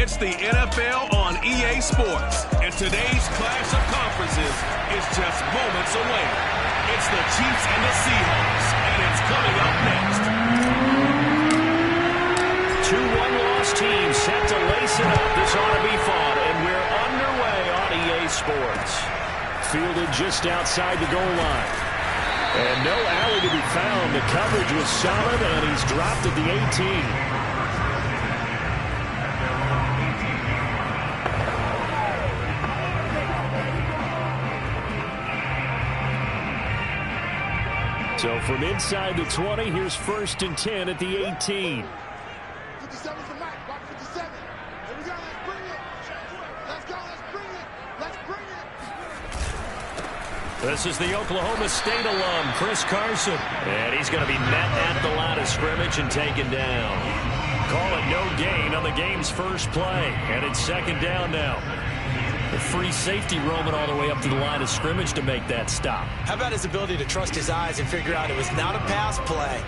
It's the NFL on EA Sports, and today's clash of conferences is just moments away. It's the Chiefs and the Seahawks, and it's coming up next. Two one-loss teams set to lace it up. This ought to be fun, and we're underway on EA Sports. Fielded just outside the goal line. And no alley to be found. The coverage was solid, and he's dropped at the 18. So from inside the 20, here's 1st and 10 at the 18. 57's the mark. Mark 57. Here we go. Let's bring it. Let's go. Let's bring it. Let's bring it. This is the Oklahoma State alum, Chris Carson. And he's going to be met at the line of scrimmage and taken down. Call it no gain on the game's first play. And it's 2nd down now. The free safety roaming all the way up to the line of scrimmage to make that stop. How about his ability to trust his eyes and figure out it was not a pass play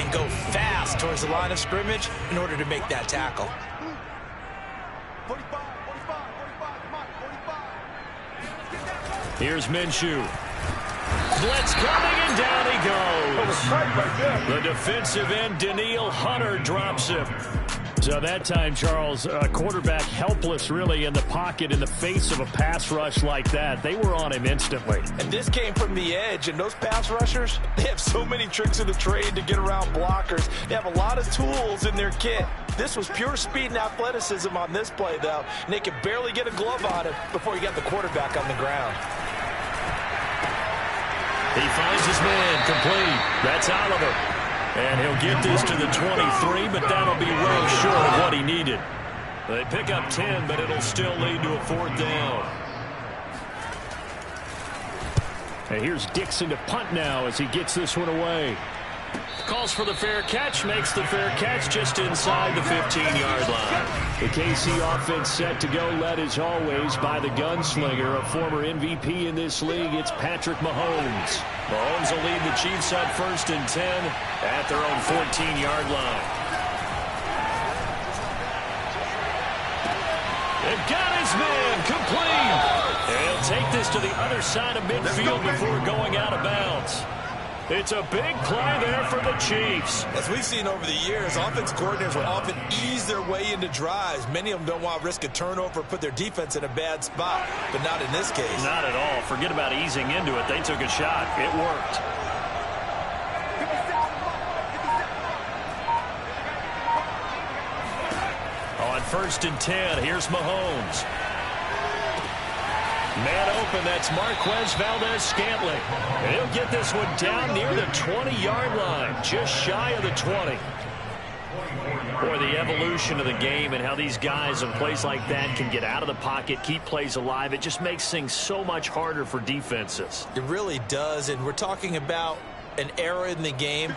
and go fast towards the line of scrimmage in order to make that tackle. 45, 45, 45, 45. Here's Minshew. Blitz coming, and down he goes. The defensive end, Daniil Hunter, drops him. So that time, Charles, quarterback helpless really in the pocket in the face of a pass rush like that. They were on him instantly. And this came from the edge, and those pass rushers, they have so many tricks of the trade to get around blockers. They have a lot of tools in their kit. This was pure speed and athleticism on this play, though, and they could barely get a glove on him before he got the quarterback on the ground. He finds his man complete. That's Oliver. And he'll get this to the 23, but that'll be well short of what he needed. They pick up 10, but it'll still lead to a 4th down. And here's Dixon to punt now as he gets this one away. Calls for the fair catch, makes the fair catch just inside the 15-yard line. The KC offense set to go, led as always by the gunslinger, a former MVP in this league. It's Patrick Mahomes. Mahomes will lead the Chiefs up 1st and 10 at their own 14-yard line. They've got his man complete. And he'll take this to the other side of midfield before going out of bounds. It's a big play there for the Chiefs. As we've seen over the years, offensive coordinators will often ease their way into drives. Many of them don't want to risk a turnover or put their defense in a bad spot, but not in this case. Not at all. Forget about easing into it. They took a shot. It worked. On 1st and 10, here's Mahomes. Man open, that's Marquez Valdez-Scantling. And he'll get this one down near the 20-yard line, just shy of the 20. Boy, the evolution of the game and how these guys in plays like that can get out of the pocket, keep plays alive, it just makes things so much harder for defenses. It really does, and we're talking about an era in the game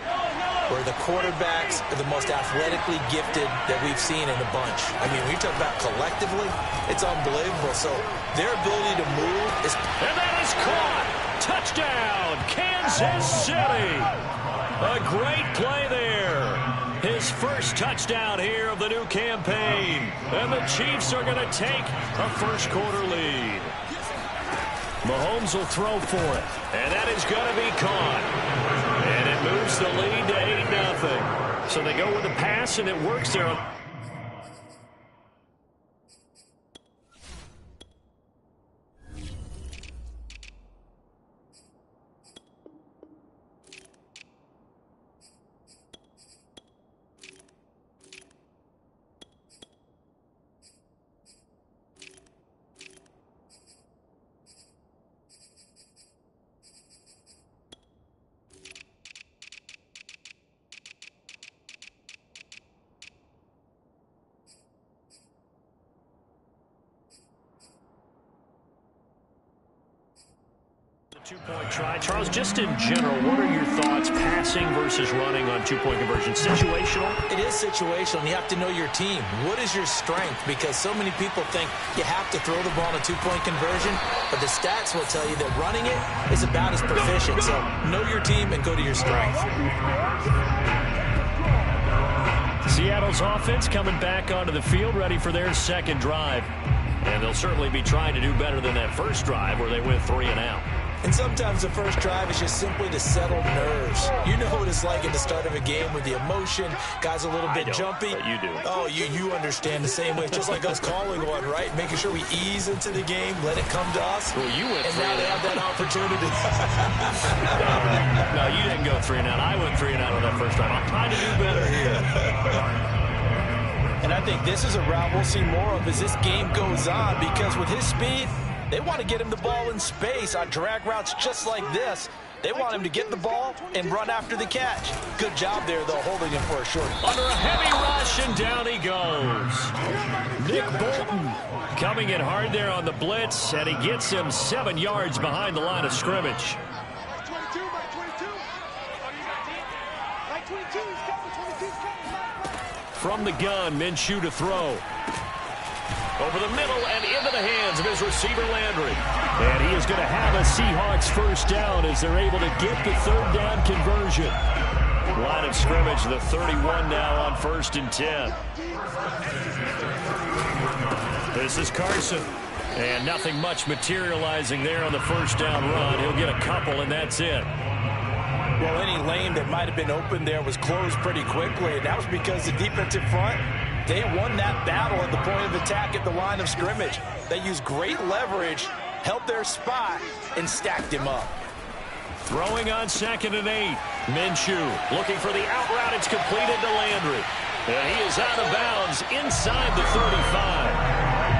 where the quarterbacks are the most athletically gifted that we've seen in a bunch. I mean, when you talk about collectively, it's unbelievable. So their ability to move is... And that is caught! Touchdown, Kansas City! A great play there. His first touchdown here of the new campaign. And the Chiefs are going to take a first-quarter lead. Mahomes will throw for it. And that is going to be caught. And it moves the lead to 8-0. So they go with the pass, and it works there. Two-point try. Charles, just in general, what are your thoughts passing versus running on two-point conversion? Situational? It is situational. You have to know your team. What is your strength? Because so many people think you have to throw the ball in a two-point conversion, but the stats will tell you that running it is about as proficient. So know your team and go to your strength. Seattle's offense coming back onto the field, ready for their second drive. And they'll certainly be trying to do better than that first drive where they went 3 and out. And sometimes the first drive is just simply to settle nerves. You know what it's like at the start of a game with the emotion. Guys a little bit jumpy. But you do. Oh, you understand the same way. It's just like us calling one, right? Making sure we ease into the game, let it come to us. Well, you went and now they have that opportunity. No, you didn't go 3 and out. I went 3 and out on that first drive. I'm trying to do better here. And I think this is a route we'll see more of as this game goes on, because with his speed, they want to get him the ball in space on drag routes just like this. They want him to get the ball and run after the catch. Good job there, though, holding him for a short. Under a heavy rush, and down he goes. Nick Bolton coming in hard there on the blitz, and he gets him 7 yards behind the line of scrimmage. From the gun, Minshew to throw. Over the middle and into the hands of his receiver, Landry. And he is going to have a Seahawks first down as they're able to get the third down conversion. Line of scrimmage, the 31 now on 1st and 10. This is Carson. And nothing much materializing there on the first down run. He'll get a couple, and that's it. Well, any lane that might have been open there was closed pretty quickly, and that was because the defensive front, they won that battle at the point of attack at the line of scrimmage. They used great leverage, held their spot, and stacked him up. Throwing on 2nd and 8. Minshew looking for the out route. It's completed to Landry. And he is out of bounds inside the 35.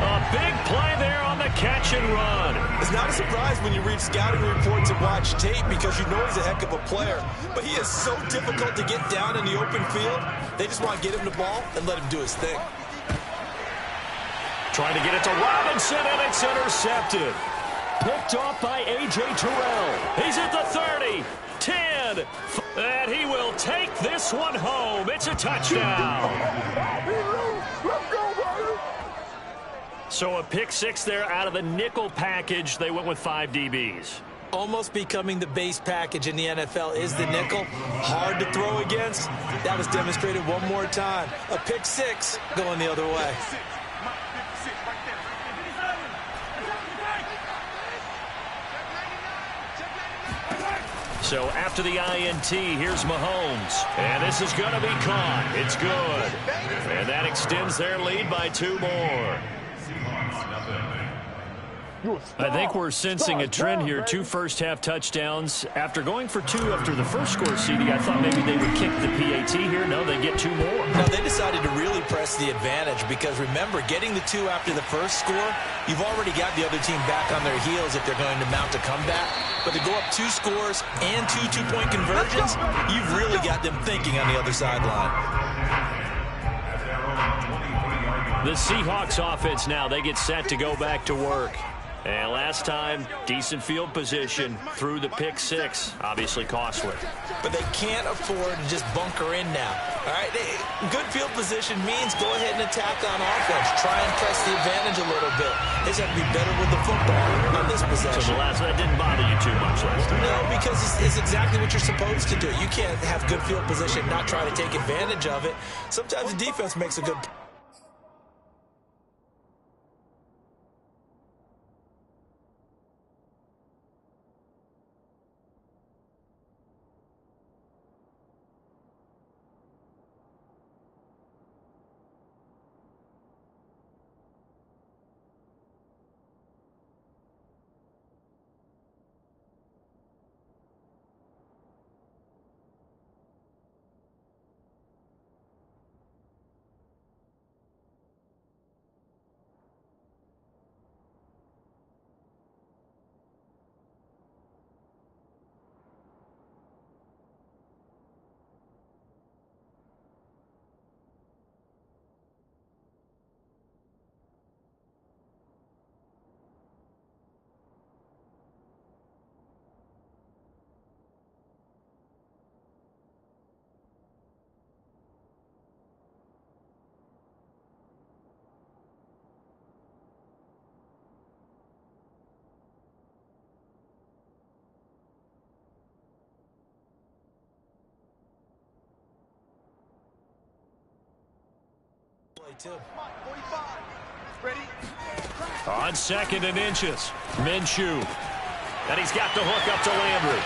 A big play there on the catch and run. It's not a surprise when you read scouting reports and watch tape, because you know he's a heck of a player. But he is so difficult to get down in the open field. They just want to get him the ball and let him do his thing. Trying to get it to Robinson, and it's intercepted. Picked off by A.J. Terrell. He's at the 30, 10, and he will take this one home. It's a touchdown. So a pick 6 there out of the nickel package. They went with 5 DBs. Almost becoming the base package in the NFL is the nickel. Hard to throw against. That was demonstrated one more time. A pick 6 going the other way. So after the INT, here's Mahomes. And this is going to be caught. It's good. And that extends their lead by 2 more. I think we're sensing a trend here. 2 first-half touchdowns. After going for 2 after the first score, CD, I thought maybe they would kick the PAT here. No, they get 2 more. No, they decided to really press the advantage, because remember, getting the 2 after the first score, you've already got the other team back on their heels if they're going to mount a comeback. But to go up 2 scores and 2 two-point conversions, you've really got them thinking on the other sideline. The Seahawks offense now, they get set to go back to work. And last time, decent field position through the pick 6. Obviously costly. But they can't afford to just bunker in now. All right, good field position means go ahead and attack on offense. Try and press the advantage a little bit. They just have to be better with the football on this possession. So the last one didn't bother you too much last time. No, because it's exactly what you're supposed to do. You can't have good field position, not try to take advantage of it. Sometimes the defense makes a good On 2nd and inches, Minshew. And he's got the hook up to Landry.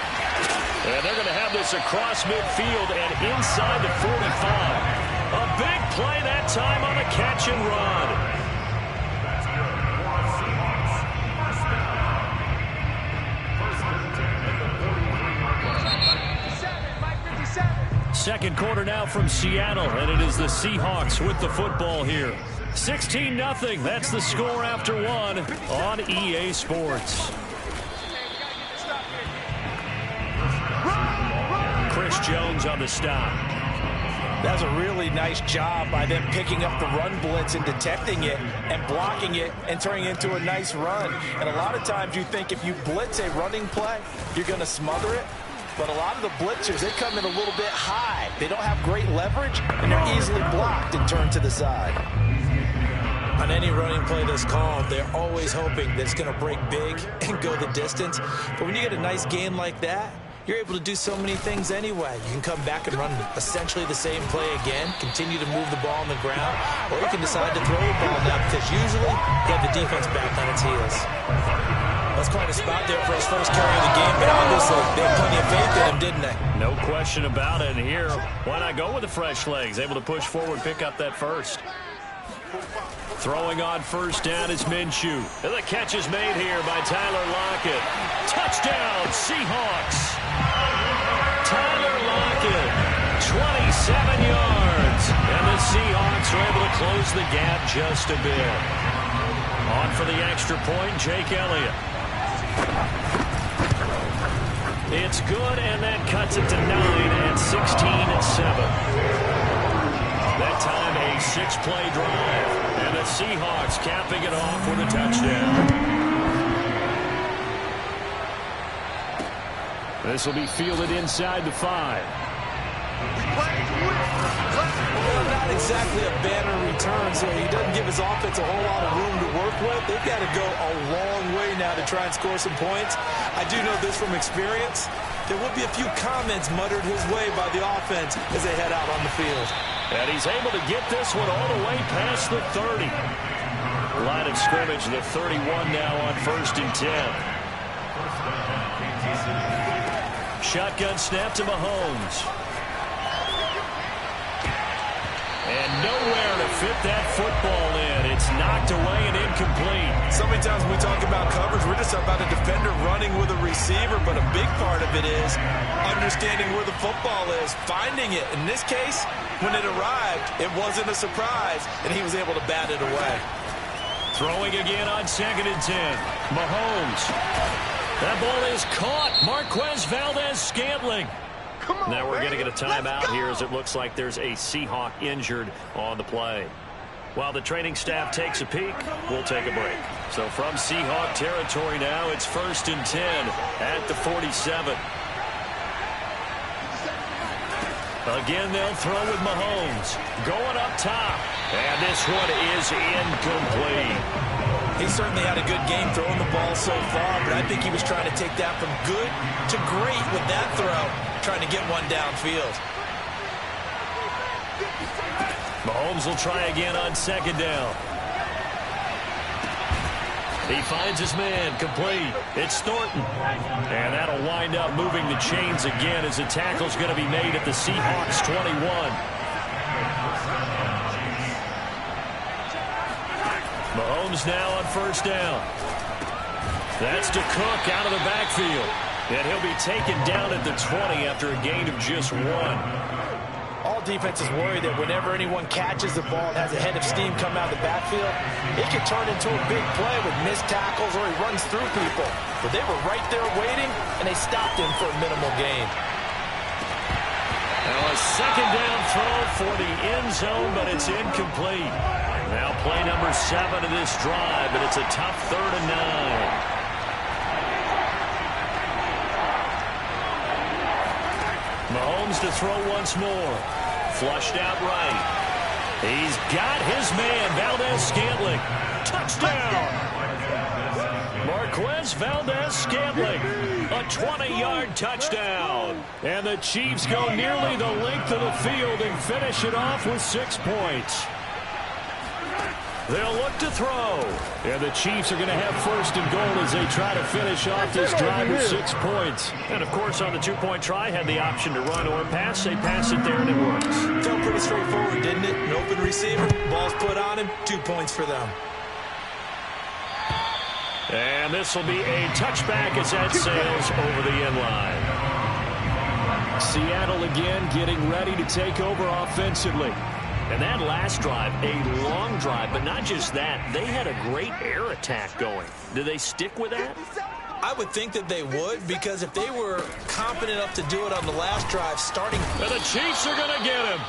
And they're going to have this across midfield and inside the 45. A big play that time on a catch and run. Second quarter now from Seattle, and it is the Seahawks with the football here. 16-0. That's the score after one on EA Sports. Chris Jones on the stop. That's a really nice job by them picking up the run blitz and detecting it and blocking it and turning it into a nice run. And a lot of times you think if you blitz a running play, you're going to smother it. But a lot of the blitzers, they come in a little bit high. They don't have great leverage, and they're easily blocked and turned to the side. On any running play that's called, they're always hoping that it's going to break big and go the distance. But when you get a nice game like that, you're able to do so many things anyway. You can come back and run essentially the same play again, continue to move the ball on the ground, or you can decide to throw the ball now because usually you have the defense back on its heels. That's quite a spot there for his first carry of the game, but obviously they had plenty of faith in him, didn't they? No question about it. And here, why not go with the fresh legs? Able to push forward, pick up that first. Throwing on first down is Minshew. And the catch is made here by Tyler Lockett. Touchdown, Seahawks. Tyler Lockett, 27 yards. And the Seahawks are able to close the gap just a bit. On for the extra point, Jake Elliott. It's good, and that cuts it to 9 at 16-7. That time a 6-play drive, and the Seahawks capping it off with a touchdown. This will be fielded inside the 5. Well, not exactly a banner return, so he doesn't give his offense a whole lot of room to work with. They've got to go a long way now to try and score some points. I do know this from experience. There will be a few comments muttered his way by the offense as they head out on the field. And he's able to get this one all the way past the 30. Line of scrimmage, the 31 now on 1st and 10. Shotgun snap to Mahomes. And nowhere to fit that football in. It's knocked away and incomplete. So many times when we talk about coverage, we're just about a defender running with a receiver, but a big part of it is understanding where the football is, finding it. In this case, when it arrived, it wasn't a surprise, and he was able to bat it away. Throwing again on 2nd and 10. Mahomes. That ball is caught. Marquez Valdez-Scantling. Now we're going to get a timeout here as it looks like there's a Seahawk injured on the play. While the training staff takes a peek, we'll take a break. So from Seahawk territory now, it's 1st and 10 at the 47. Again, they'll throw with Mahomes. Going up top. And this one is incomplete. He certainly had a good game throwing the ball so far, but I think he was trying to take that from good to great with that throw, trying to get one downfield. Mahomes will try again on 2nd down. He finds his man, complete. It's Thornton. And that'll wind up moving the chains again as the tackle's going to be made at the Seahawks 21. Mahomes now on 1st down. That's to Cook out of the backfield. And he'll be taken down at the 20 after a gain of just 1. All defenses worry that whenever anyone catches the ball and has a head of steam come out of the backfield, it can turn into a big play with missed tackles or he runs through people. But they were right there waiting, and they stopped him for a minimal gain. Now a 2nd down throw for the end zone, but it's incomplete. Now play number 7 of this drive, but it's a tough 3rd and 9. Mahomes to throw once more. Flushed out right. He's got his man, Valdez-Scantling. Touchdown! Marquez Valdez-Scantling. A 20-yard touchdown. And the Chiefs go nearly the length of the field and finish it off with 6 points. They'll look to throw. And the Chiefs are going to have first and goal as they try to finish off this drive with 6 points. And, of course, on the two-point try, had the option to run or pass. They pass it there, and it works. Felt pretty straightforward, didn't it? An open receiver, ball's put on him, 2 points for them. And this will be a touchback as that sails over the end line. Seattle again getting ready to take over offensively. And that last drive, a long drive, but not just that. They had a great air attack going. Do they stick with that? I would think that they would, because if they were confident enough to do it on the last drive, starting... And the Chiefs are going to get him.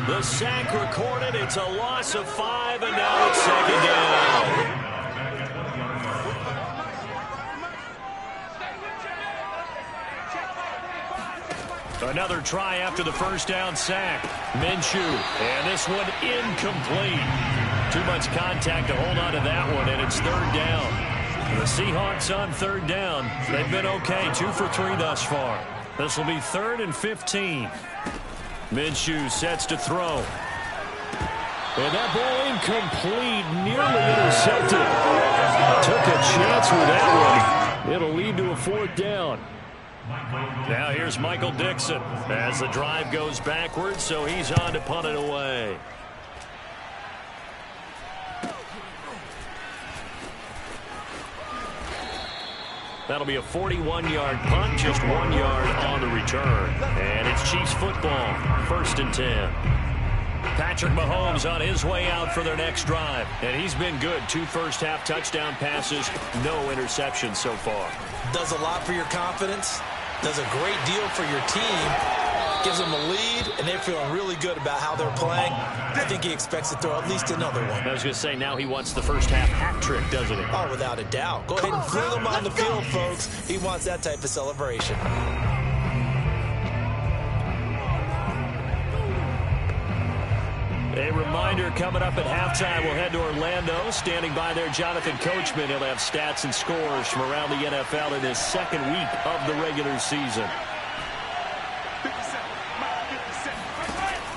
The sack recorded. It's a loss of 5, and now it's second down. Another try after the first down sack. Minshew, and this one incomplete. Too much contact to hold on to that one, and it's third down. The Seahawks on third down. They've been okay, 2 for 3 thus far. This will be 3rd and 15. Minshew sets to throw. And that ball incomplete, nearly intercepted. Took a chance with that one. It'll lead to a 4th down. Now here's Michael Dixon as the drive goes backwards, so he's on to punt it away. That'll be a 41-yard punt, just 1 yard on the return. And it's Chiefs football, 1st and 10. Patrick Mahomes on his way out for their next drive. And he's been good. 2 first-half touchdown passes, no interceptions so far. Does a lot for your confidence. Does a great deal for your team. Gives them a lead, and they're feeling really good about how they're playing. I think he expects to throw at least another one. I was going to say, now he wants the first-half hat trick, doesn't he? Oh, without a doubt. Go ahead and fling him on the field, folks. He wants that type of celebration. A reminder coming up at halftime, we'll head to Orlando. Standing by there, Jonathan Coachman. He'll have stats and scores from around the NFL in his 2nd week of the regular season.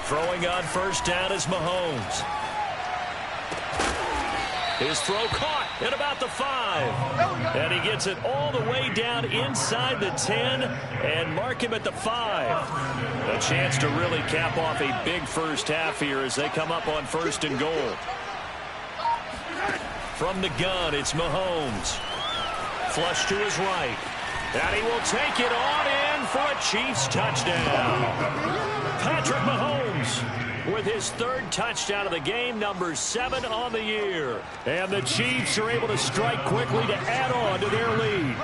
Throwing on first down is Mahomes. His throw caught at about the 5. And he gets it all the way down inside the 10 and mark him at the 5. A chance to really cap off a big first half here as they come up on 1st and goal. From the gun, it's Mahomes. Flush to his right. And he will take it on in for a Chiefs touchdown. Patrick Mahomes with his 3rd touchdown of the game, number 7 on the year. And the Chiefs are able to strike quickly to add on to their lead.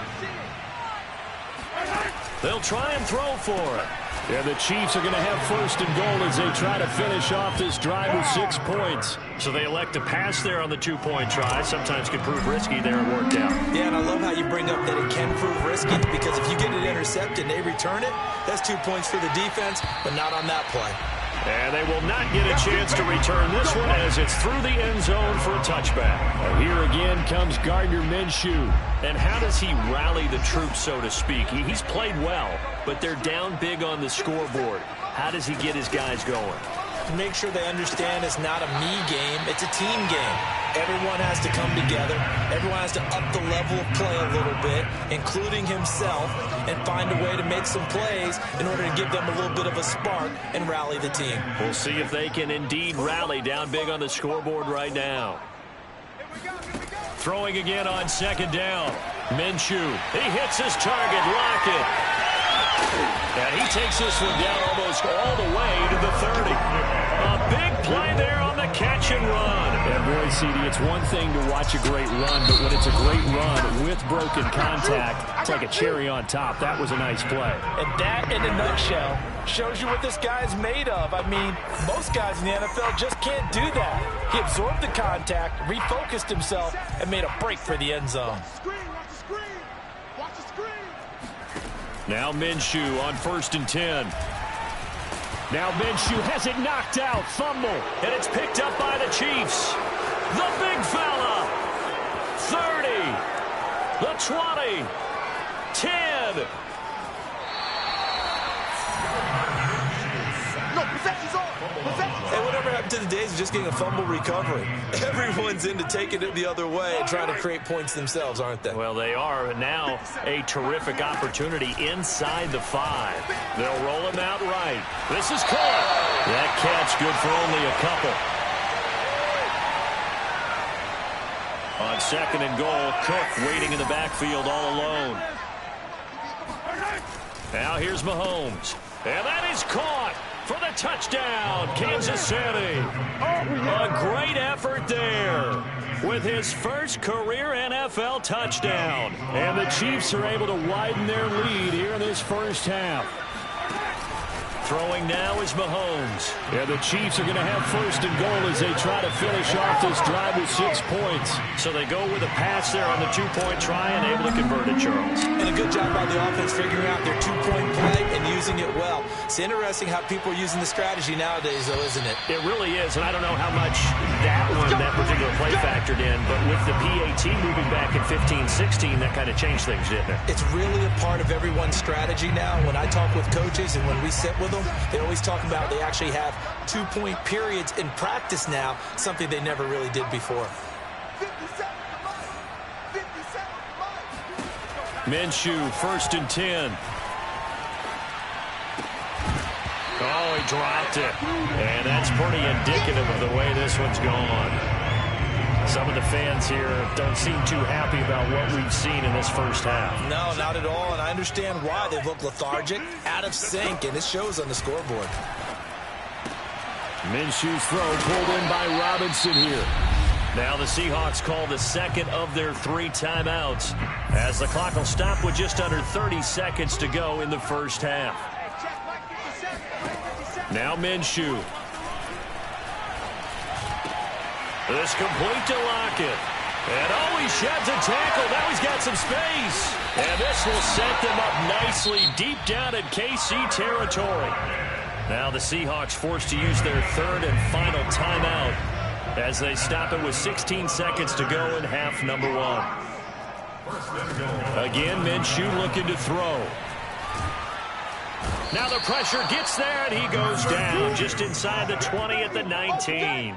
They'll try and throw for it. And the Chiefs are going to have 1st and goal as they try to finish off this drive with 6 points. So they elect to pass there on the 2-point try. Sometimes can prove risky there and worked out. Yeah, and I love how you bring up that it can prove risky, because if you get it intercepted and they return it, that's 2 points for the defense, but not on that play. And they will not get a chance to return this one as it's through the end zone for a touchback. Here again comes Gardner Minshew. And how does he rally the troops, so to speak? He's played well, but they're down big on the scoreboard. How does he get his guys going? Make sure they understand it's not a me game, it's a team game. Everyone has to come together. Everyone has to up the level of play a little bit, including himself, and find a way to make some plays in order to give them a little bit of a spark and rally the team. We'll see if they can indeed rally down big on the scoreboard right now. Throwing again on 2nd down. Minshew, he hits his target, Lockett. And he takes this one down almost all the way to the 30. A big play there on the catch and run. And boy, CD, it's one thing to watch a great run, but when it's a great run with broken contact, it's like a cherry on top. That was a nice play. And that, in a nutshell, shows you what this guy's made of. I mean, most guys in the NFL just can't do that. He absorbed the contact, refocused himself, and made a break for the end zone. Now Minshew on 1st and 10. Now Minshew has it knocked out. Fumble. And it's picked up by the Chiefs. The big fella. 30. The 20. 10. No, possession's on. Possession's on. And whatever happened to the days of just getting a fumble recovery. Everyone's into taking it the other way and trying to create points themselves, aren't they? Well, they are. And now a terrific opportunity inside the 5. They'll roll him out right. This is caught. That catch good for only a couple. On 2nd and goal, Cook waiting in the backfield all alone. Now here's Mahomes. And that is caught for the touchdown, Kansas City. A great effort there with his first career NFL touchdown. And the Chiefs are able to widen their lead here in this first half. Throwing now is Mahomes. Yeah, the Chiefs are going to have 1st and goal as they try to finish off this drive with 6 points. So they go with a pass there on the 2-point try and able to convert it, Charles. And a good job by the offense figuring out their 2-point play and using it well. It's interesting how people are using the strategy nowadays, though, isn't it? It really is, and I don't know how much that particular play factored in, but with the PAT moving back in 15-16, that kind of changed things, didn't it? It's really a part of everyone's strategy now. When I talk with coaches and when we sit with them, they always talk about they actually have 2-point periods in practice now, something they never really did before. Minshew, 1st and 10. Oh, he dropped it. And that's pretty indicative of the way this one's gone. Some of the fans here don't seem too happy about what we've seen in this first half. No, not at all, and I understand why. They look lethargic, out of sync, and it shows on the scoreboard. Minshew's throw pulled in by Robinson here. Now the Seahawks call the 2nd of their 3 timeouts as the clock will stop with just under 30 seconds to go in the first half. Now Minshew. This complete to Lockett. And oh, he sheds a tackle. Now he's got some space. And this will set them up nicely deep down in KC territory. Now the Seahawks forced to use their 3rd and final timeout as they stop it with 16 seconds to go in half number 1. Again, Minshew looking to throw. Now the pressure gets there, and he goes down just inside the 20 at the 19.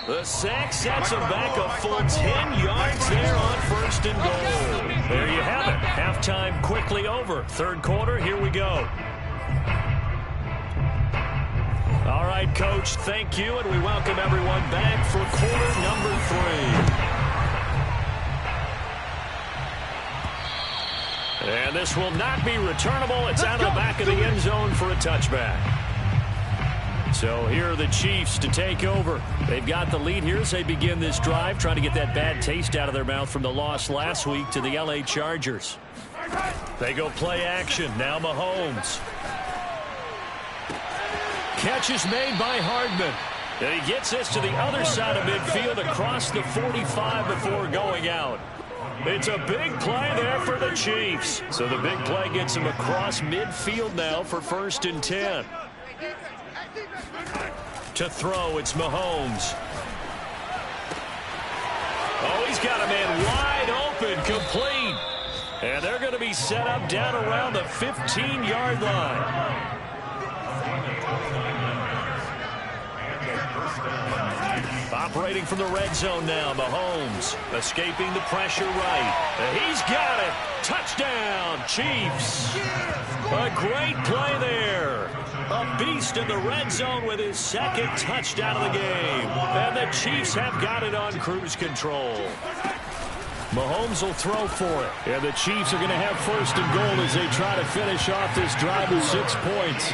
The sack sets him back a full 10 yards there on 1st and goal. There you have it. Halftime quickly over. 3rd quarter, here we go. All right, Coach, thank you, and we welcome everyone back for quarter number 3. And this will not be returnable. It's out of the back of the end zone for a touchback. So here are the Chiefs to take over. They've got the lead here as they begin this drive, trying to get that bad taste out of their mouth from the loss last week to the LA Chargers. They go play action. Now Mahomes. Catch is made by Hardman. And he gets this to the other side of midfield across the 45 before going out. It's a big play there for the Chiefs. So the big play gets him across midfield now for 1st and 10. To throw, it's Mahomes. Oh, he's got a man wide open, complete. And they're going to be set up down around the 15-yard line. Operating from the red zone now, Mahomes escaping the pressure right. And he's got it. Touchdown, Chiefs. A great play there. A beast in the red zone with his 2nd touchdown of the game. And the Chiefs have got it on cruise control. Mahomes will throw for it. And the Chiefs are going to have 1st and goal as they try to finish off this drive with 6 points.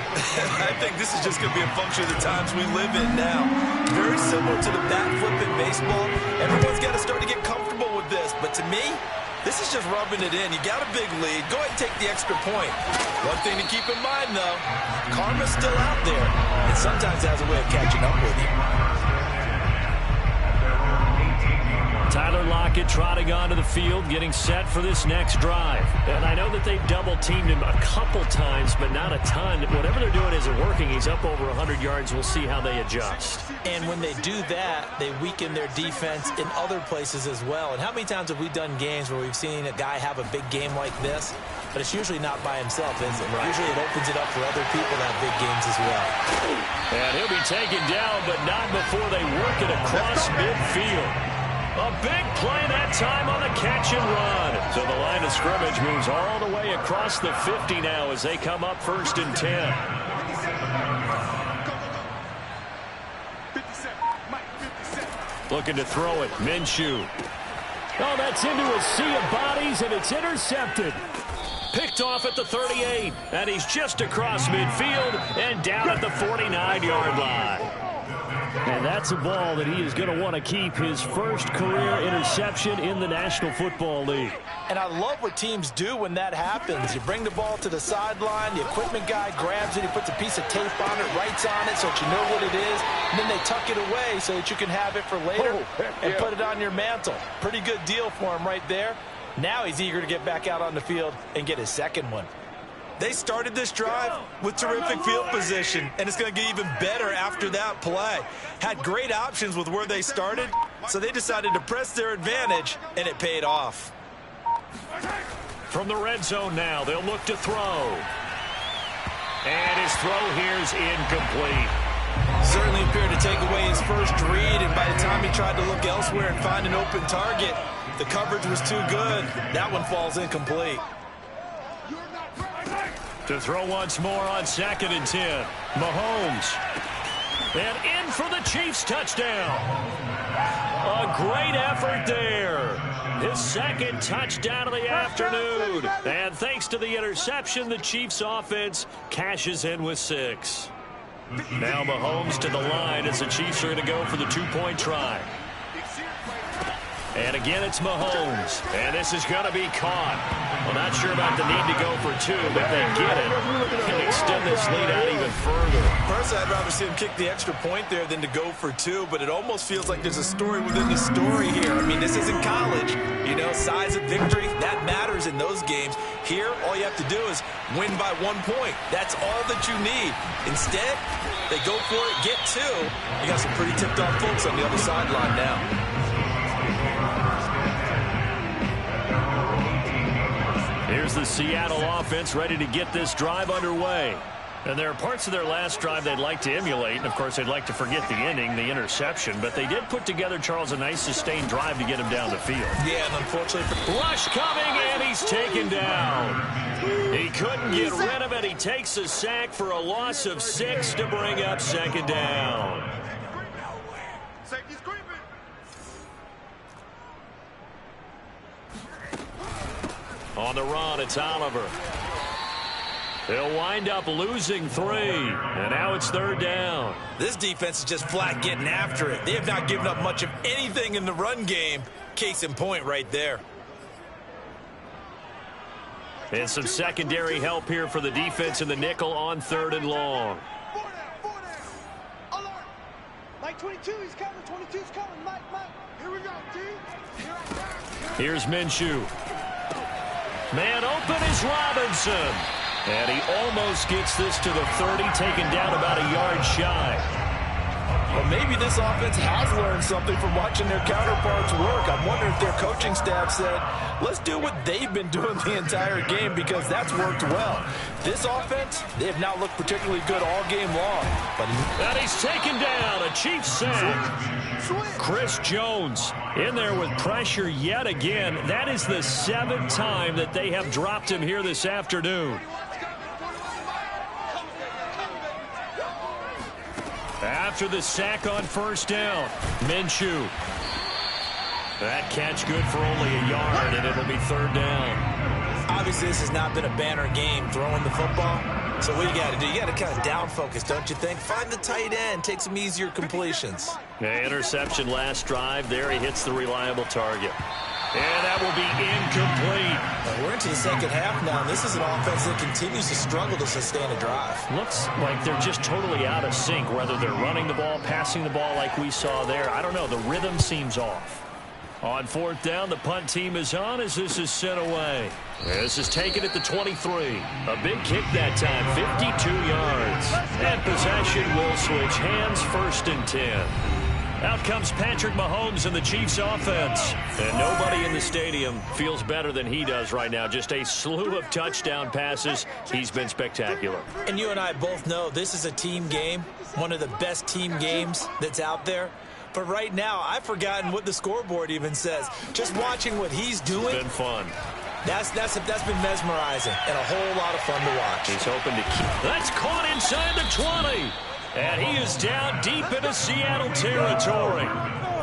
I think this is just going to be a function of the times we live in now. Very similar to the bat flip in baseball. Everyone's got to start to get comfortable with this. But to me, this is just rubbing it in. You got a big lead. Go ahead and take the extra point. One thing to keep in mind, though, karma's still out there. And sometimes it has a way of catching up with you. Tyler Lockett trotting onto the field, getting set for this next drive. And I know that they've double-teamed him a couple times, but not a ton. Whatever they're doing isn't working. He's up over 100 yards. We'll see how they adjust. And when they do that, they weaken their defense in other places as well. And how many times have we done games where we've seen a guy have a big game like this? But it's usually not by himself, is it? Right. Usually it opens it up for other people to have big games as well. And he'll be taken down, but not before they work it across midfield. A big play that time on the catch and run. So the line of scrimmage moves all the way across the 50 now as they come up 1st and 10. 57. Looking to throw it. Minshew. Oh, that's into a sea of bodies, and it's intercepted. Picked off at the 38, and he's just across midfield and down at the 49-yard line. And that's a ball that he is going to want to keep, his first career interception in the National Football League. And I love what teams do when that happens. You bring the ball to the sideline, the equipment guy grabs it, he puts a piece of tape on it, writes on it so that you know what it is, and then they tuck it away so that you can have it for later and put it on your mantle. Pretty good deal for him right there. Now he's eager to get back out on the field and get his second one. They started this drive with terrific field position, and it's going to get even better after that play. Had great options with where they started, so they decided to press their advantage, and it paid off. From the red zone now, they'll look to throw. And his throw here is incomplete. Certainly appeared to take away his first read, and by the time he tried to look elsewhere and find an open target, the coverage was too good. That one falls incomplete. To throw once more on 2nd and 10. Mahomes. And in for the Chiefs touchdown. A great effort there. His second touchdown of the afternoon. And thanks to the interception, the Chiefs offense cashes in with 6. Now Mahomes to the line as the Chiefs are going to go for the 2-point try. And again, it's Mahomes. And this is going to be caught. Well, not sure about the need to go for 2, but they get it. Can extend this lead out even further. Personally, I'd rather see him kick the extra point there than to go for 2, but it almost feels like there's a story within the story here. I mean, this isn't college. You know, size of victory, that matters in those games. Here, all you have to do is win by 1 point. That's all that you need. Instead, they go for it, get 2. You got some pretty tipped-off folks on the other sideline now. Here's the Seattle offense ready to get this drive underway. And there are parts of their last drive they'd like to emulate. And, of course, they'd like to forget the ending, the interception. But they did put together, Charles, a nice sustained drive to get him down the field. Yeah, and unfortunately... Rush coming, and he's taken down. He couldn't get rid of it. He takes a sack for a loss of 6 to bring up 2nd down. On the run, it's Oliver. They'll wind up losing 3, and now it's 3rd down. This defense is just flat getting after it. They have not given up much of anything in the run game. Case in point right there. And some secondary help here for the defense in the nickel on 3rd and long. Alert! Mike 22, he's coming. 22's coming. Mike. Here we go, T. Here's Minshew. Man open is Robinson. And he almost gets this to the 30, taken down about a yard shy. Well, maybe this offense has learned something from watching their counterparts work. I'm wondering if their coaching staff said, let's do what they've been doing the entire game, because that's worked well. This offense, they have not looked particularly good all game long. And he's taken down, a Chiefs sack. Chris Jones in there with pressure yet again. That is the 7th time that they have dropped him here this afternoon. After the sack on 1st down, Minshew. That catch good for only a yard, and it'll be 3rd down. Obviously, this has not been a banner game throwing the football. So what you got to do, you got to kind of down focus, don't you think? Find the tight end, take some easier completions. Yeah, interception last drive. There he hits the reliable target. And that will be incomplete. We're into the second half now. This is an offense that continues to struggle to sustain a drive. Looks like they're just totally out of sync, whether they're running the ball, passing the ball like we saw there. I don't know. The rhythm seems off. On fourth down, the punt team is on as this is sent away. This is taken at the 23. A big kick that time, 52 yards. And possession will switch hands, 1st and 10. Out comes Patrick Mahomes and the Chiefs offense. And nobody in the stadium feels better than he does right now. Just a slew of touchdown passes. He's been spectacular. And you and I both know this is a team game, one of the best team games that's out there. But right now, I've forgotten what the scoreboard even says. Just watching what he's doing. It's been fun. That's been mesmerizing and a whole lot of fun to watch. He's hoping to keep. That's caught inside the 20. And he is down deep into Seattle territory.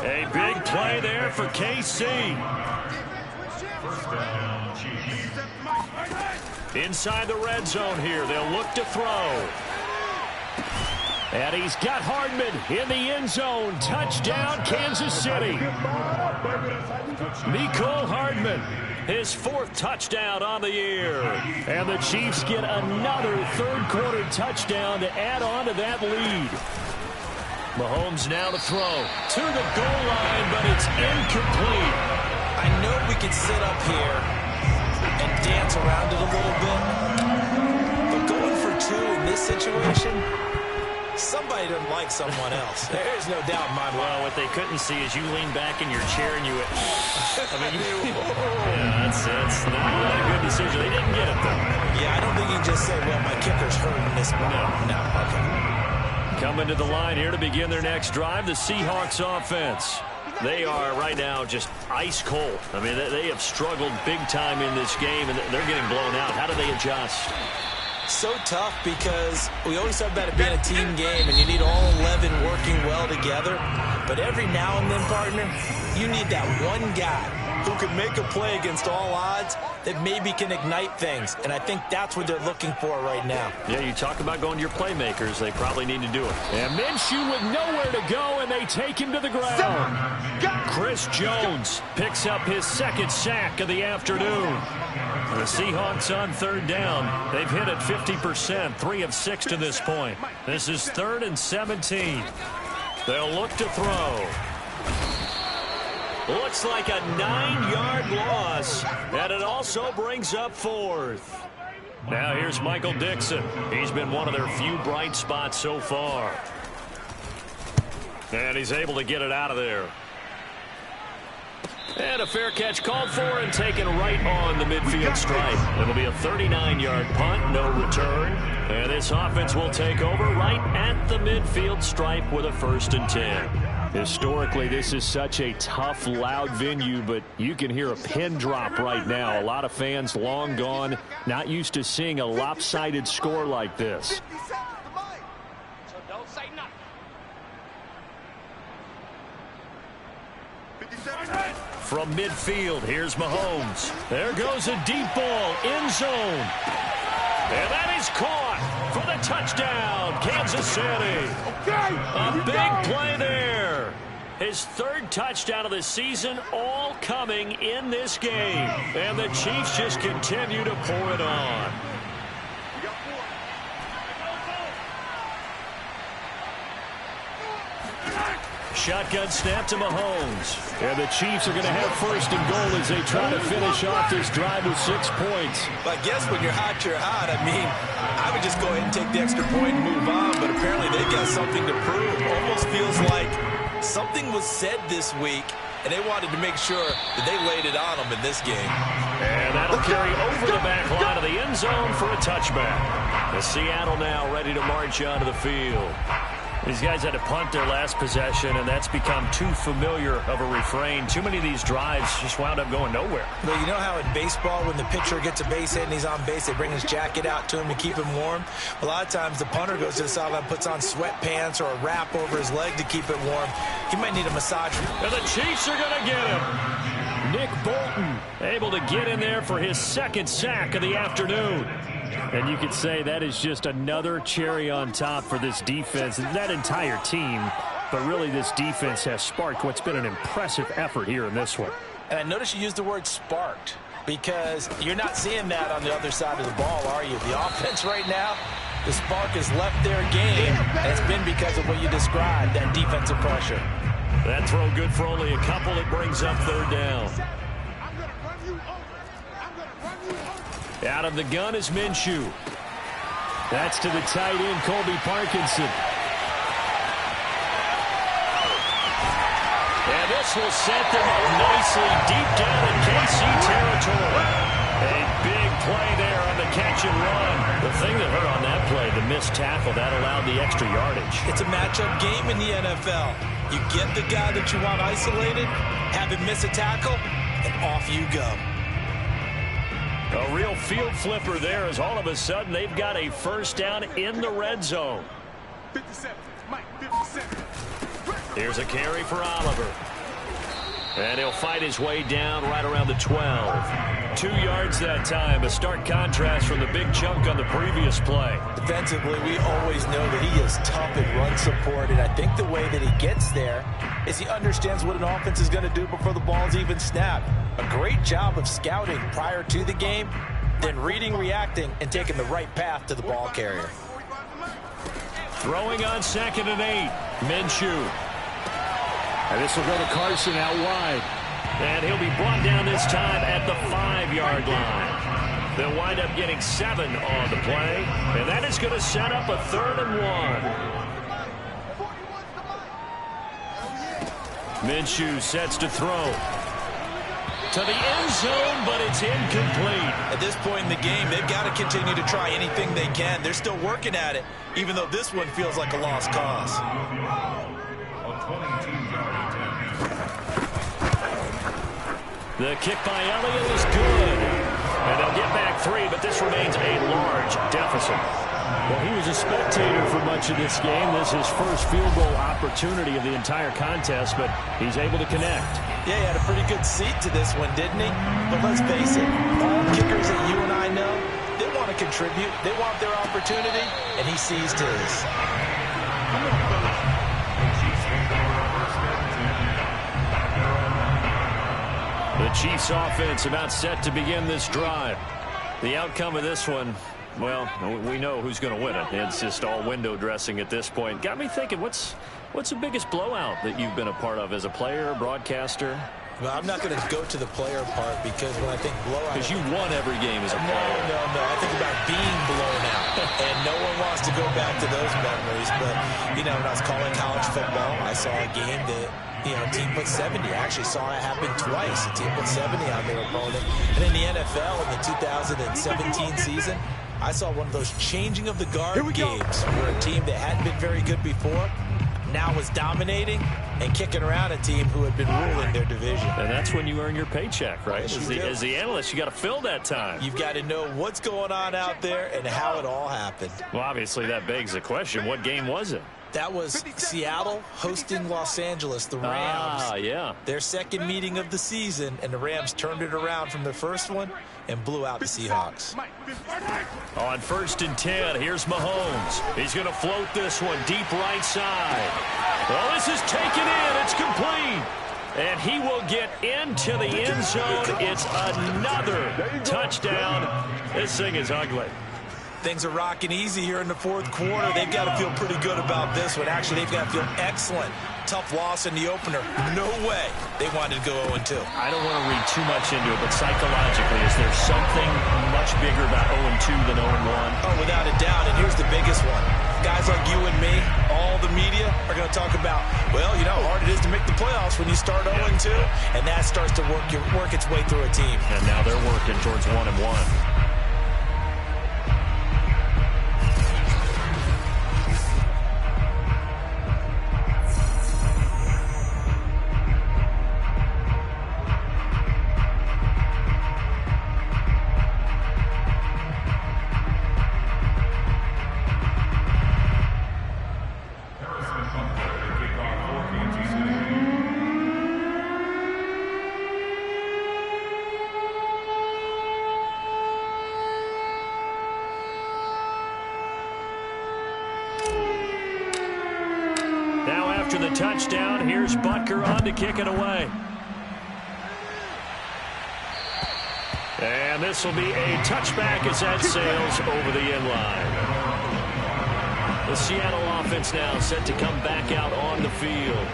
A big play there for KC. Inside the red zone here. They'll look to throw. And he's got Hardman in the end zone. Touchdown, Kansas City. Mecole Hardman, his 4th touchdown on the year. And the Chiefs get another third-quarter touchdown to add on to that lead. Mahomes now to throw to the goal line, but it's incomplete. I know we can sit up here and dance around it a little bit, but going for 2 in this situation, somebody doesn't like someone else. There's no doubt in my mind. Well, what they couldn't see is you lean back in your chair and you went, yeah, that's not a good decision. They didn't get it, though. Yeah, I don't think you can just say, well, my kicker's hurting this ball. No, okay. Coming to the line here to begin their next drive, the Seahawks offense. They are right now just ice cold. I mean, they have struggled big time in this game, and they're getting blown out. How do they adjust? So tough because we always talk about it being a team game and you need all 11 working well together. But every now and then, partner, you need that one guy who can make a play against all odds that maybe can ignite things. And I think that's what they're looking for right now. Yeah, you talk about going to your playmakers. They probably need to do it. And Minshew with nowhere to go, and they take him to the ground. Chris Jones picks up his 2nd sack of the afternoon. The Seahawks on 3rd down. They've hit it 50%, 3 of 6 to this point. This is 3rd and 17. They'll look to throw. Looks like a 9-yard loss, and it also brings up 4th. Now here's Michael Dixon. He's been one of their few bright spots so far. And he's able to get it out of there. And a fair catch called for and taken right on the midfield stripe. It'll be a 39-yard punt, no return. And this offense will take over right at the midfield stripe with a 1st and 10. Historically, this is such a tough, loud venue, but you can hear a pin drop right now. A lot of fans long gone, not used to seeing a lopsided score like this. From midfield, here's Mahomes. There goes a deep ball, end zone. And that is caught for the touchdown, Kansas City. A big play there. His 3rd touchdown of the season, all coming in this game. And the Chiefs just continue to pour it on. Shotgun snap to Mahomes. And the Chiefs are going to have 1st and goal as they try to finish off this drive with 6 points. But I guess when you're hot, you're hot. I mean, I would just go ahead and take the extra point and move on. But apparently they've got something to prove. Almost feels like something was said this week, and they wanted to make sure that they laid it on them in this game. And that'll carry over the back line of the end zone for a touchback. The Seattle now ready to march onto the field. These guys had to punt their last possession, and that's become too familiar of a refrain. Too many of these drives just wound up going nowhere. Well, you know how in baseball, when the pitcher gets a base hit and he's on base, they bring his jacket out to him to keep him warm? A lot of times the punter goes to the sideline, puts on sweatpants or a wrap over his leg to keep it warm. He might need a massage. And the Chiefs are going to get him. Nick Bolton able to get in there for his 2nd sack of the afternoon. And you could say that is just another cherry on top for this defense and that entire team. But really, this defense has sparked what's been an impressive effort here in this one. And I noticed you used the word sparked because you're not seeing that on the other side of the ball, are you? The offense right now, the spark has left their game, and it's been because of what you described, that defensive pressure. That throw good for only a couple. It brings up third down. Out of the gun is Minshew. That's to the tight end, Colby Parkinson. And this will set them up nicely deep down in KC territory. A big play there on the catch and run. The thing that hurt on that play, the missed tackle, that allowed the extra yardage. It's a matchup game in the NFL. You get the guy that you want isolated, have him miss a tackle, and off you go. A real field flipper there as all of a sudden they've got a first down in the red zone. 57, Mike, 57. Here's a carry for Oliver. And he'll fight his way down right around the 12. 2 yards that time. A stark contrast from the big chunk on the previous play. Defensively, we always know that he is tough in run support, and I think the way that he gets there is he understands what an offense is going to do before the ball's even snapped. A great job of scouting prior to the game, then reading, reacting, and taking the right path to the ball carrier. Throwing on 2nd and 8. Minshew. And this will go to Carson out wide. And he'll be brought down this time at the 5-yard line. They'll wind up getting 7 on the play. And that is going to set up a 3rd and 1. Minshew sets to throw. To the end zone, but it's incomplete. At this point in the game, they've got to continue to try anything they can. They're still working at it, even though this one feels like a lost cause. The kick by Elliott is good. And they'll get back 3, but this remains a large deficit. Well, he was a spectator for much of this game. This is his first field goal opportunity of the entire contest, but he's able to connect. Yeah, he had a pretty good seat to this one, didn't he? But let's face it, all kickers that you and I know, they want to contribute. They want their opportunity, and he seized his. The Chiefs offense about set to begin this drive. The outcome of this one, well, we know who's going to win it. It's just all window dressing at this point. Got me thinking, what's the biggest blowout that you've been a part of as a player, broadcaster? Well, I'm not going to go to the player part because when I think blowout... Because you won every game as a player. No. I think about being blown out. And no one wants to go back to those memories. But, you know, when I was calling college football, I saw a game that, you know, a team put 70. I actually saw it happen twice. A team put 70 on their opponent. And in the NFL, in the 2017 season, I saw one of those changing of the guard games where a team that hadn't been very good before now was dominating and kicking around a team who had been ruling their division. And that's when you earn your paycheck, right? Yes, as the analyst, you got to fill that time. You've got to know what's going on out there and how it all happened. Well, obviously, that begs the question, what game was it? That was Seattle hosting Los Angeles, the Rams. Ah, yeah. Their second meeting of the season, and the Rams turned it around from their first one and blew out the Seahawks. On 1st and 10, here's Mahomes. He's going to float this one deep right side. Well, this is taken in. It's complete. And he will get into the end zone. It's another touchdown. This thing is ugly. Things are rocking easy here in the 4th quarter. They've got to feel pretty good about this one. Actually, they've got to feel excellent. Tough loss in the opener. No way they wanted to go 0-2. I don't want to read too much into it, but psychologically, is there something much bigger about 0-2 than 0-1? Oh, without a doubt, and here's the biggest one. Guys like you and me, all the media, are going to talk about, well, you know how hard it is to make the playoffs when you start 0-2, and that starts to work its way through a team. And now they're working towards 1-1. Now after the touchdown, here's Butker on to kick it away. And this will be a touchback as that sails over the end line. The Seattle offense now set to come back out on the field.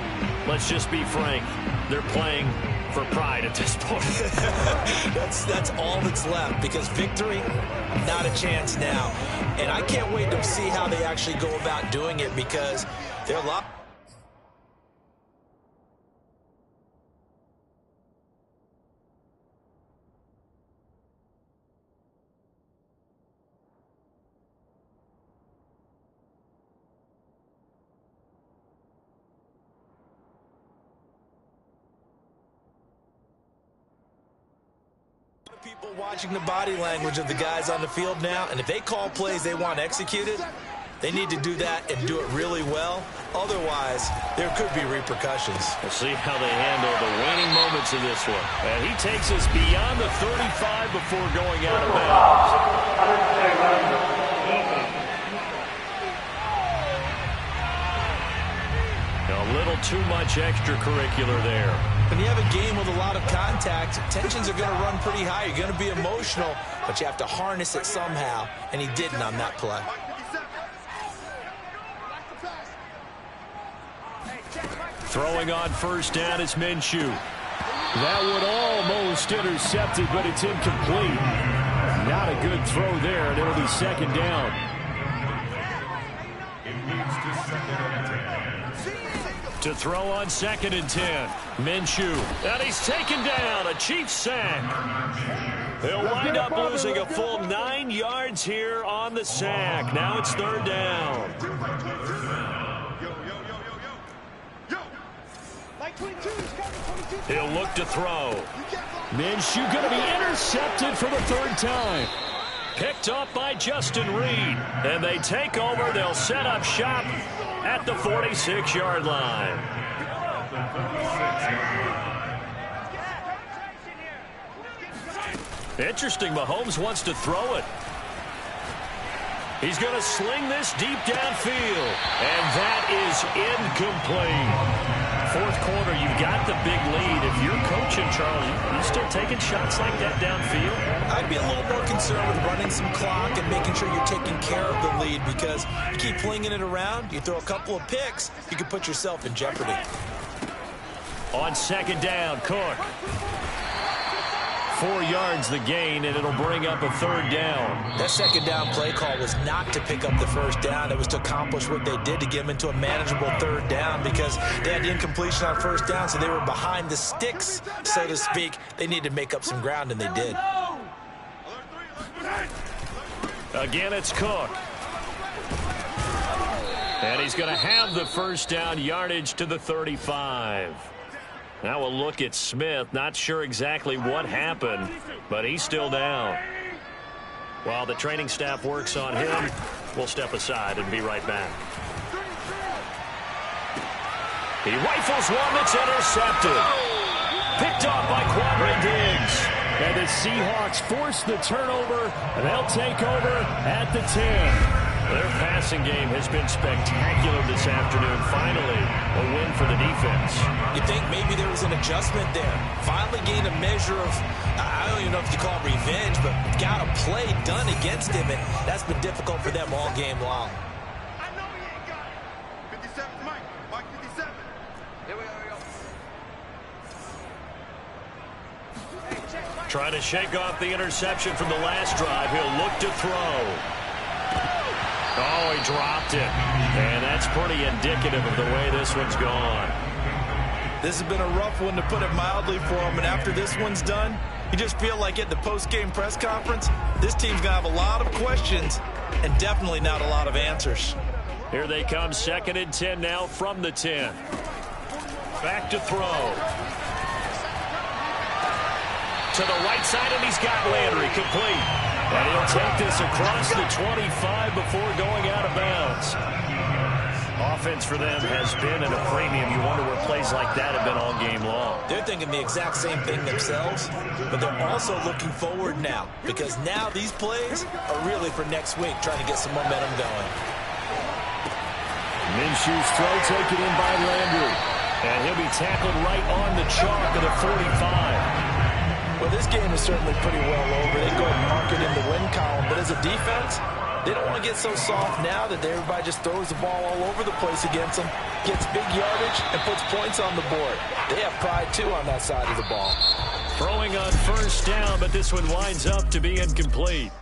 Let's just be frank. They're playing for pride at this point. That's all that's left, because victory, not a chance now. And I can't wait to see how they actually go about doing it, because they're a lot. People watching the body language of the guys on the field now, and if they call plays they want executed, they need to do that and do it really well. Otherwise, there could be repercussions. We'll see how they handle the waning moments of this one. And he takes us beyond the 35 before going out of bounds. A little too much extracurricular there. When you have a game with a lot of contact, tensions are going to run pretty high. You're going to be emotional, but you have to harness it somehow, and he didn't on that play. Throwing on first down is Minshew. That would almost intercepted, but it's incomplete. Not a good throw there, and it'll be second down. To throw on 2nd and 10. Minshew. And he's taken down. A Chiefs sack. They'll wind up losing a full 9 yards here on the sack. Now it's 3rd down. He'll look to throw. Minshew going to be intercepted for the 3rd time. Picked up by Justin Reed. And they take over. They'll set up shop at the 46-yard line. Interesting, Mahomes wants to throw it. He's going to sling this deep downfield. And that is incomplete. 4th quarter, you've got the big lead. If you're coaching, Charles, you still taking shots like that downfield? I'd be a little more concerned with running some clock and making sure you're taking care of the lead, because you keep flinging it around, you throw a couple of picks, you can put yourself in jeopardy. On 2nd down, Cook. 4 yards the gain, and it'll bring up a 3rd down. That 2nd down play call was not to pick up the 1st down. It was to accomplish what they did, to get them into a manageable 3rd down, because they had the incompletion on 1st down, so they were behind the sticks, so to speak. They needed to make up some ground, and they did. Again, it's Cook. And he's going to have the 1st down, yardage to the 35. Now we'll look at Smith. Not sure exactly what happened, but he's still down. While the training staff works on him, we'll step aside and be right back. He rifles one that's intercepted. Picked off by Quadri Diggs. And the Seahawks force the turnover, and they'll take over at the 10. Their passing game has been spectacular this afternoon. Finally, a win for the defense. You think maybe there was an adjustment there. Finally gained a measure of, I don't even know if you call it revenge, but got a play done against him, and that's been difficult for them all game long. I know he ain't got it. 57 Mike. Mike 57. Here we go. Trying to shake off the interception from the last drive. He'll look to throw. Oh, he dropped it. And that's pretty indicative of the way this one's gone. This has been a rough one, to put it mildly, for him. And after this one's done, you just feel like at the post-game press conference, this team's going to have a lot of questions and definitely not a lot of answers. Here they come, 2nd and 10 now from the 10. Back to throw. To the right side, and he's got Landry complete. And he'll take this across the 25 before going out of bounds. Offense for them has been at a premium. You wonder where plays like that have been all game long. They're thinking the exact same thing themselves, but they're also looking forward now, because now these plays are really for next week, trying to get some momentum going. Minshew's throw taken in by Landry. And he'll be tackled right on the chalk of the 45. Well, this game is certainly pretty well over. They go ahead and mark it in the win column, but as a defense, They don't want to get so soft now that everybody just throws the ball all over the place against them, gets big yardage, and puts points on the board. They have pride, too, on that side of the ball. Throwing on first down, but this one winds up to be incomplete.